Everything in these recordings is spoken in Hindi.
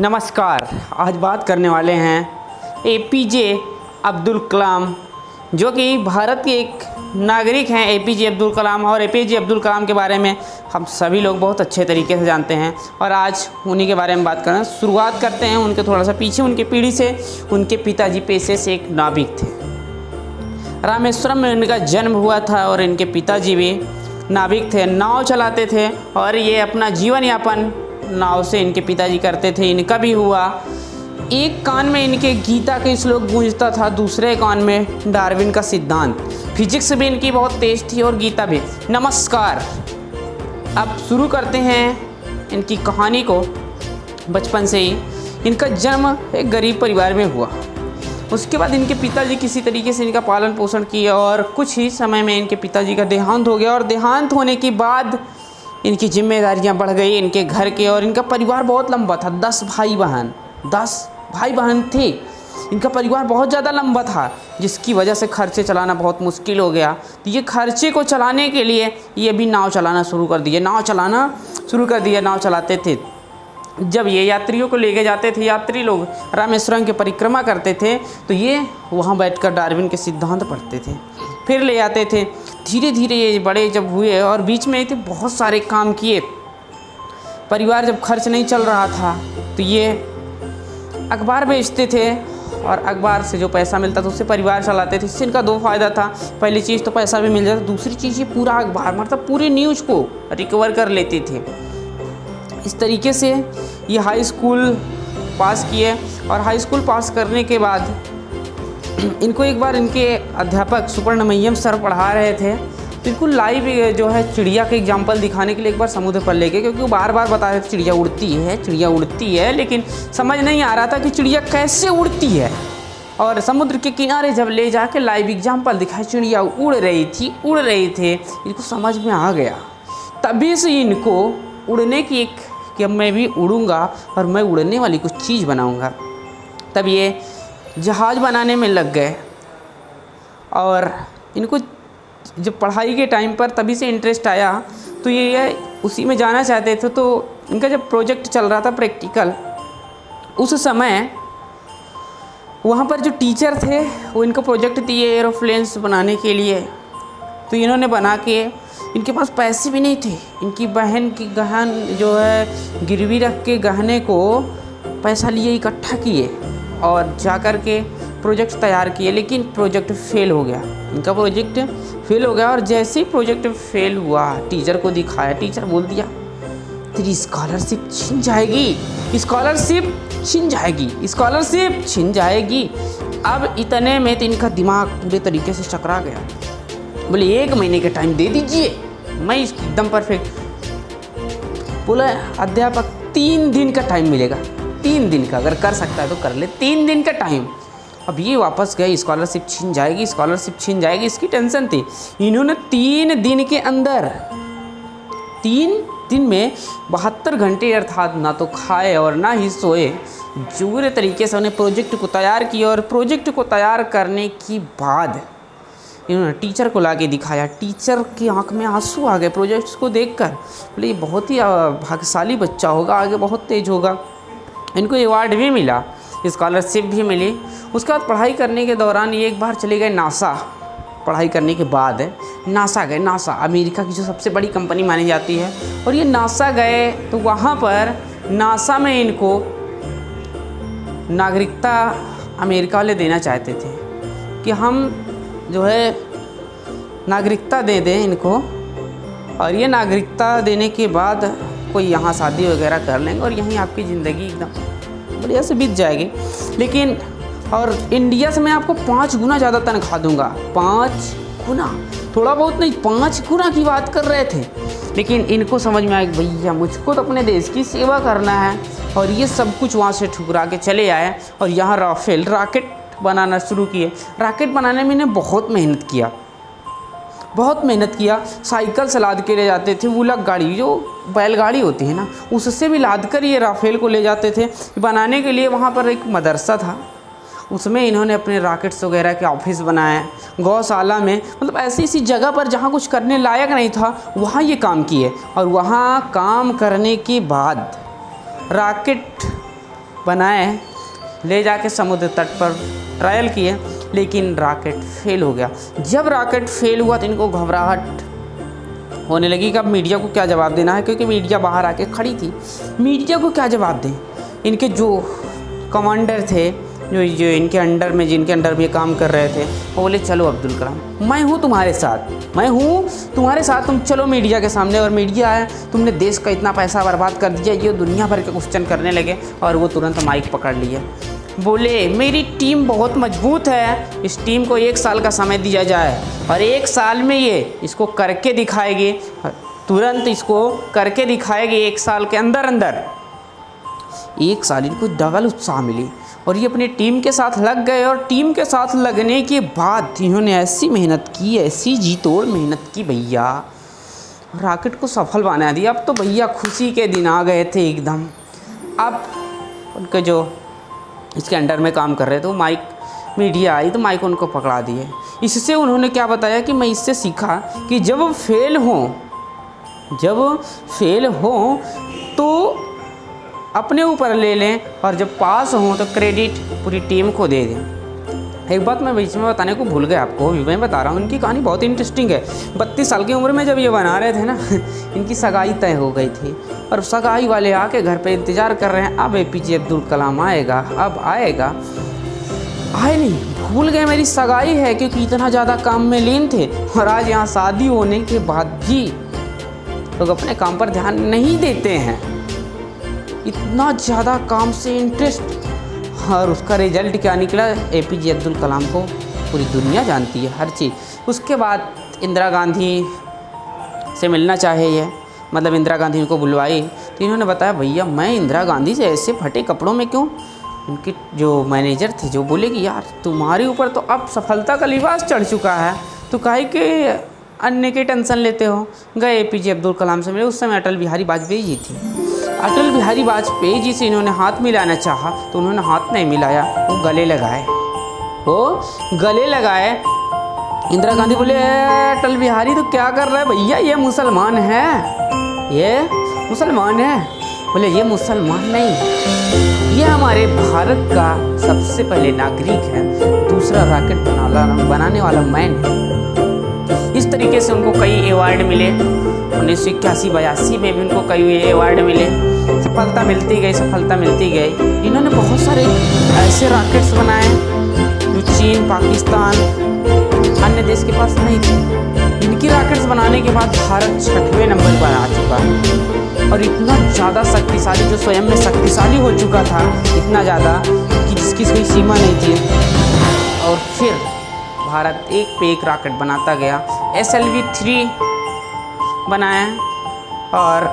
नमस्कार। आज बात करने वाले हैं एपीजे अब्दुल कलाम, जो कि भारत के एक नागरिक हैं। एपीजे अब्दुल कलाम और एपीजे अब्दुल कलाम के बारे में हम सभी लोग बहुत अच्छे तरीके से जानते हैं और आज उन्हीं के बारे में बात करना शुरुआत करते हैं। उनके थोड़ा सा पीछे उनके पीढ़ी से उनके पिताजी पेशे से एक नाविक थे। रामेश्वरम में उनका जन्म हुआ था और इनके पिताजी भी नाविक थे, नाव चलाते थे और ये अपना जीवन यापन नाव से इनके पिताजी करते थे। इनका भी हुआ। एक कान में इनके गीता के श्लोक गूंजता था, दूसरे कान में डार्विन का सिद्धांत। फिजिक्स भी इनकी बहुत तेज थी और गीता भी। नमस्कार, अब शुरू करते हैं इनकी कहानी को। बचपन से ही इनका जन्म एक गरीब परिवार में हुआ। उसके बाद इनके पिताजी किसी तरीके से इनका पालन पोषण किया और कुछ ही समय में इनके पिताजी का देहांत हो गया और देहांत होने के बाद इनकी जिम्मेदारियां बढ़ गई इनके घर के। और इनका परिवार बहुत लंबा था, 10 भाई बहन थे। इनका परिवार बहुत ज़्यादा लंबा था, जिसकी वजह से खर्चे चलाना बहुत मुश्किल हो गया। तो ये खर्चे को चलाने के लिए ये भी नाव चलाना शुरू कर दिए। नाव चलाते थे। जब ये यात्रियों को लेके जाते थे, यात्री लोग रामेश्वरम की परिक्रमा करते थे, तो ये वहाँ बैठकर डार्विन के सिद्धांत पढ़ते थे, फिर ले आते थे। धीरे धीरे ये बड़े जब हुए और बीच में थे बहुत सारे काम किए। परिवार जब खर्च नहीं चल रहा था तो ये अखबार बेचते थे और अखबार से जो पैसा मिलता था उससे परिवार चलाते थे। इससे इनका दो फ़ायदा था। पहली चीज़ तो पैसा भी मिल जाता, दूसरी चीज़ ये पूरा अखबार मतलब पूरे न्यूज़ को रिकवर कर लेते थे। इस तरीके से ये हाई स्कूल पास किए और हाई स्कूल पास करने के बाद इनको एक बार इनके अध्यापक सुब्रमण्यम सर पढ़ा रहे थे, तो इनको लाइव जो है चिड़िया के एग्जाम्पल दिखाने के लिए एक बार समुद्र पर ले गए, क्योंकि वो बार बार बता रहे थे चिड़िया उड़ती है, लेकिन समझ नहीं आ रहा था कि चिड़िया कैसे उड़ती है। और समुद्र के किनारे जब ले जाके लाइव एग्जाम्पल दिखाए, चिड़िया उड़ रही थे, इनको समझ में आ गया। तभी से इनको उड़ने की कि अब मैं भी उड़ूँगा और मैं उड़ने वाली कुछ चीज़ बनाऊँगा। तब ये जहाज़ बनाने में लग गए और इनको जब पढ़ाई के टाइम पर तभी से इंटरेस्ट आया, तो ये उसी में जाना चाहते थे। तो इनका जब प्रोजेक्ट चल रहा था प्रैक्टिकल, उस समय वहाँ पर जो टीचर थे वो इनको प्रोजेक्ट दिए एरोप्लेन्स बनाने के लिए। तो इन्होंने बना के, इनके पास पैसे भी नहीं थे। इनकी बहन की गहन जो है गिरवी रख के गहने को पैसा लिए इकट्ठा किए और जा कर के प्रोजेक्ट तैयार किए, लेकिन प्रोजेक्ट फेल हो गया। इनका प्रोजेक्ट फेल हो गया और जैसे ही प्रोजेक्ट फेल हुआ टीचर को दिखाया, टीचर बोल दिया तेरी स्कॉलरशिप छिन जाएगी। अब इतने में तो इनका दिमाग पूरे तरीके से चकरा गया। बोले 1 महीने का टाइम दे दीजिए, मैं इसकी एकदम परफेक्ट। बोला अध्यापक 3 दिन का टाइम मिलेगा, 3 दिन का, अगर कर सकता है तो कर ले, 3 दिन का टाइम। अब ये वापस गए, स्कॉलरशिप छिन जाएगी, इसकी टेंशन थी। इन्होंने 3 दिन के अंदर, 3 दिन में 72 घंटे अर्थात ना तो खाए और ना ही सोए, पूरे तरीके से उन्हें प्रोजेक्ट को तैयार किया। और प्रोजेक्ट को तैयार करने के बाद इन्होंने टीचर को ला के दिखाया। टीचर की आंख में आंसू आ गए प्रोजेक्ट्स को देखकर। बोले ये बहुत ही भाग्यशाली बच्चा होगा, आगे बहुत तेज होगा। इनको अवार्ड भी मिला, स्कॉलरशिप भी मिली। उसके बाद पढ़ाई करने के दौरान ये एक बार चले गए नासा। पढ़ाई करने के बाद नासा गए। नासा अमेरिका की जो सबसे बड़ी कंपनी मानी जाती है। और ये नासा गए तो वहाँ पर नासा में इनको नागरिकता अमेरिका वाले देना चाहते थे कि हम जो है नागरिकता दे दें इनको, और ये नागरिकता देने के बाद कोई यहाँ शादी वगैरह कर लेंगे और यहीं आपकी ज़िंदगी एकदम बढ़िया से बीत जाएगी। लेकिन और इंडिया से मैं आपको 5 गुना ज़्यादा तनख्वाह दूंगा। 5 गुना, थोड़ा बहुत नहीं, 5 गुना की बात कर रहे थे। लेकिन इनको समझ में आया कि भैया मुझको तो अपने देश की सेवा करना है। और ये सब कुछ वहाँ से ठुकरा के चले आए और यहाँ रॉकेट बनाना शुरू किए। रॉकेट बनाने में इन्हें बहुत मेहनत किया। साइकिल से लाद के ले जाते थे, वुलक गाड़ी जो बैलगाड़ी होती है ना, उससे भी लाद कर ये राफेल को ले जाते थे बनाने के लिए। वहाँ पर एक मदरसा था, उसमें इन्होंने अपने रॉकेट्स वगैरह के ऑफिस बनाए। गौशाला में, मतलब ऐसी जगह पर जहाँ कुछ करने लायक नहीं था वहाँ ये काम किए। और वहाँ काम करने के बाद रॉकेट बनाए, ले जाके समुद्र तट पर ट्रायल किए, लेकिन रॉकेट फेल हो गया। जब रॉकेट फेल हुआ तो इनको घबराहट होने लगी कि अब मीडिया को क्या जवाब देना है, क्योंकि मीडिया बाहर आके खड़ी थी। मीडिया को क्या जवाब दें? इनके जो कमांडर थे, जो इनके अंडर में, जिनके अंडर में ये काम कर रहे थे, वो बोले चलो अब्दुल कलाम, मैं हूँ तुम्हारे साथ, मैं हूँ तुम्हारे साथ, तुम चलो मीडिया के सामने। और मीडिया है, तुमने देश का इतना पैसा बर्बाद कर दिया, ये दुनिया भर के क्वेश्चन करने लगे। और वो तुरंत माइक पकड़ लिए, बोले मेरी टीम बहुत मजबूत है, इस टीम को 1 साल का समय दिया जाए और 1 साल में ये इसको करके दिखाएगी, तुरंत इसको करके दिखाएगी 1 साल के अंदर अंदर। 1 साल इनको डबल उत्साह मिली और ये अपनी टीम के साथ लग गए। और टीम के साथ लगने के बाद इन्होंने ऐसी मेहनत की, ऐसी जी तोड़ मेहनत की भैया, रॉकेट को सफल बना दिया। अब तो भैया खुशी के दिन आ गए थे एकदम। अब उनके जो इसके अंडर में काम कर रहे थे, वो माइक, मीडिया आई तो माइक उनको पकड़ा दिए। इससे उन्होंने क्या बताया कि मैं इससे सीखा कि जब फेल हो तो अपने ऊपर ले लें, और जब पास हों तो क्रेडिट पूरी टीम को दे दें। एक बात मैं बीच में बताने को भूल गया आपको, मैं बता रहा हूँ, इनकी कहानी बहुत इंटरेस्टिंग है। 32 साल की उम्र में जब ये बना रहे थे ना, इनकी सगाई तय हो गई थी और सगाई वाले आके घर पे इंतज़ार कर रहे हैं, अब APJ अब्दुल कलाम आएगा, अब आएगा। आए नहीं, भूल गए मेरी सगाई है, क्योंकि इतना ज़्यादा काम में लीन थे। और आज यहाँ शादी होने के बाद भी लोग अपने काम पर ध्यान नहीं देते हैं, इतना ज़्यादा काम से इंटरेस्ट। और उसका रिजल्ट क्या निकला? APJ अब्दुल कलाम को पूरी दुनिया जानती है, हर चीज़। उसके बाद इंदिरा गांधी से मिलना चाहे ये, मतलब इंदिरा गांधी उनको बुलवाई तो इन्होंने बताया भैया मैं इंदिरा गांधी से ऐसे फटे कपड़ों में क्यों। उनके जो मैनेजर थे जो बोले कि यार तुम्हारे ऊपर तो अब सफलता का लिबास चढ़ चुका है, तो काहे के अन्य की टेंशन लेते हो। गए APJ अब्दुल कलाम से मिले, उस समय अटल बिहारी वाजपेयी जी थी। अटल बिहारी वाजपेयी जी से इन्होंने हाथ मिलाना चाहा तो उन्होंने हाथ नहीं मिलाया, वो गले लगाए। इंदिरा गांधी बोले अटल बिहारी तो क्या कर रहा है भैया, ये मुसलमान है। बोले ये मुसलमान नहीं, ये हमारे भारत का सबसे पहले नागरिक है, दूसरा रॉकेट बनाने वाला मैन है। इस तरीके से उनको कई अवार्ड मिले। 1981-82 में भी उनको कई अवार्ड मिले। सफलता मिलती गई। इन्होंने बहुत सारे ऐसे रॉकेट्स बनाए जो चीन, पाकिस्तान, अन्य देश के पास नहीं थे। इनकी रॉकेट्स बनाने के बाद भारत 6वें नंबर पर आ चुका है और इतना ज़्यादा शक्तिशाली, जो स्वयं में शक्तिशाली हो चुका था, इतना ज़्यादा कि जिसकी कोई सीमा नहीं थी। और फिर भारत एक पे एक रॉकेट बनाता गया। SLV-3 बनाया और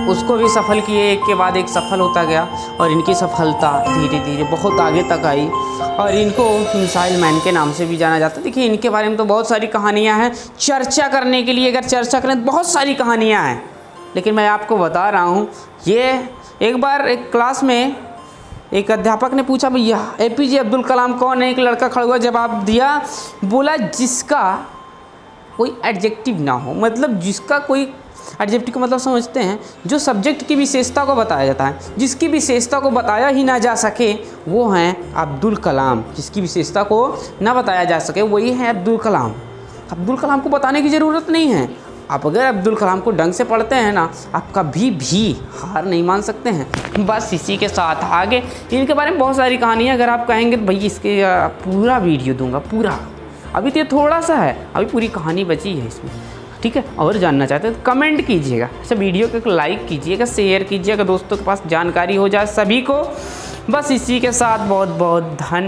उसको भी सफल किए, एक के बाद एक सफल होता गया। और इनकी सफलता धीरे धीरे बहुत आगे तक आई और इनको मिसाइल मैन के नाम से भी जाना जाता है। देखिए इनके बारे में तो बहुत सारी कहानियां हैं, चर्चा करने के लिए अगर चर्चा करें तो बहुत सारी कहानियां हैं, लेकिन मैं आपको बता रहा हूँ। ये एक बार एक क्लास में एक अध्यापक ने पूछा भैया APJ अब्दुल कलाम कौन है। एक लड़का खड़ा हुआ जवाब दिया, बोला जिसका कोई एडजेक्टिव ना हो, मतलब जिसका कोई एडजेक्टिव का मतलब समझते हैं, जो सब्जेक्ट की विशेषता को बताया जाता है, जिसकी विशेषता को बताया ही ना जा सके वो हैं अब्दुल कलाम। जिसकी विशेषता को ना बताया जा सके वही है अब्दुल कलाम। अब्दुल कलाम को बताने की ज़रूरत नहीं है। आप अगर अब्दुल कलाम को ढंग से पढ़ते हैं ना, आप कभी भी हार नहीं मान सकते हैं। बस इसी के साथ आगे इनके बारे में बहुत सारी कहानियाँ अगर आप कहेंगे तो भैया इसके पूरा वीडियो दूंगा पूरा। अभी तो ये थोड़ा सा है, अभी पूरी कहानी बची है इसमें, ठीक है। और जानना चाहते हैं तो कमेंट कीजिएगा, अच्छा वीडियो को लाइक कीजिएगा, शेयर कीजिएगा, दोस्तों के पास जानकारी हो जाए सभी को। बस इसी के साथ बहुत बहुत धन्यवाद।